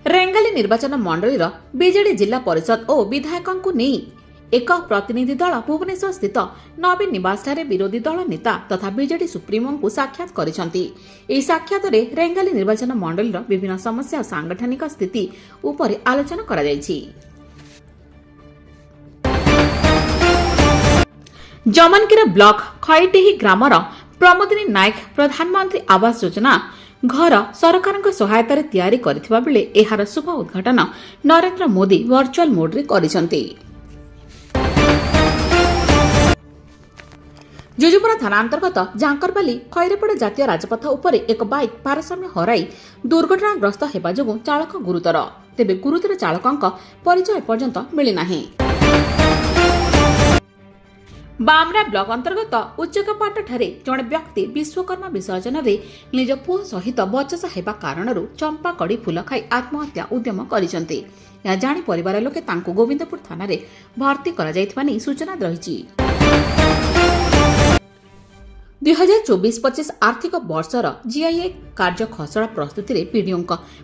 रेंगाली निर्वाचन मंडलीर बीजेडी जिला परिषद और विधायकों नहीं एक प्रतिनिधि दल भुवनेश्वर स्थित नवीन निवास विरोधी दल नेता तथा बीजेडी सुप्रीमो को साक्षात करिसेंती। एही साक्षात रे रेंगाली निर्वाचन मंडलीर विभिन्न समस्या और सांगठनिक स्थिति उपर आलोचना करा जायछि। जमनकीर ब्लॉक खैटेही ग्रामर प्रमोदिनी नायक प्रधानमंत्री आवास योजना घर सरकार सहायतार तैयारी करथिबा बेले एहार शुभ उद्घाटन नरेंद्र मोदी वर्चुअल मोड रे करिसेंती। जुजुपुरा थाना अंतर्गत जांकरबाली खैरेपड़ा जातीय राजपथ उपरे एक बाइक भारसाम्य हराई दुर्घटनाग्रस्त हेबा जोगु चालक गुरुतर, तेबे गुरुतर चालकक परिचय पर्यंत मिली नाही। बामरा ब्लॉक अंतर्गत उच्चकपाट ठारे जड़े व्यक्ति विश्वकर्मा विसर्जन रे निज पुओ सहित बचसा हेबा कारणरू चंपा कड़ी फूल खाई आत्महत्या उद्यम करिसेंती। या जानी परिवार लोके तांको गोविंदपुर थाना रे भर्ती करा जायथिबा नै सूचना रहिछि। 2024-25 आर्थिक वर्षर जीआईए कार्य खसड़ा प्रस्तुति रे पीडीओ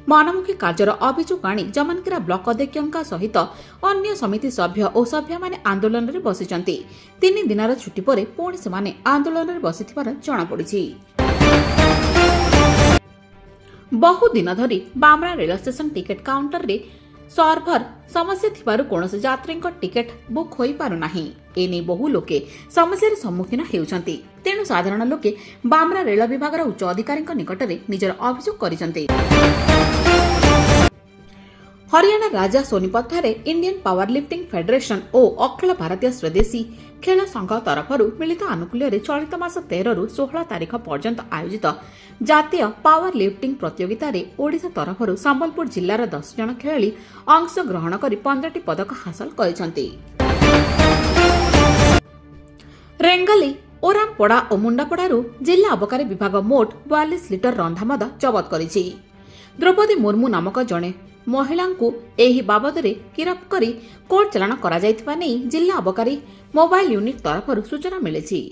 मनमुखी कार्यर अभियोग आनी जमनकीरा ब्लॉक अध्यक्ष सहित अन्य समिति सभ्य और सभ्य माने आंदोलन रे बसिचंती। 3 दिनर छुट्टी पर पुणी से आंदोलन रे बसिथिबार जणा पड़िछि। बहु दिन धरी Bamra rail station ticket counter रे सर्भर समस्या थिबारु कोनोसी यात्रीक टिकेट बुक होई पारु नाही। एने बहु लोके समस्यार सम्मुखीन हेउछंती। तेणु साधारण लोके बामरा रेल विभागर उच्च अधिकारी निकटरे निजर अभियोग करिसंती। हरियाणा राजा सोनीपत ठारे इंडियन पावर लिफ्टिंग फेडरेशन और अखिल भारतीय स्वदेशी खेल संघ तरफରୁ मिलित आनुकूल्य चलित मास 13 रु 16 तारिख पर्यंत आयोजित जातीय पावर लिफ्टिंग प्रतियोगिता रे ओडिशा तरफରୁ संबलपुर जिल्लार 10 जन खेलाड़ी अंश ग्रहण करी 15टी पदक हासिल करिसंती। रेंगाली ओरामपड़ा और मुंडापड़ारू जिला अबकारी विभाग मोट 42 लिटर रंधामद जबत करिछि। द्रौपदी मुर्मू नामक जड़े महिला एही बाबद गिरफ करी कोर्ट चालाण करा जायथिबा नै जिला अबकारी मोबाइल यूनिट तरफରୁ सूचना मिलिछि।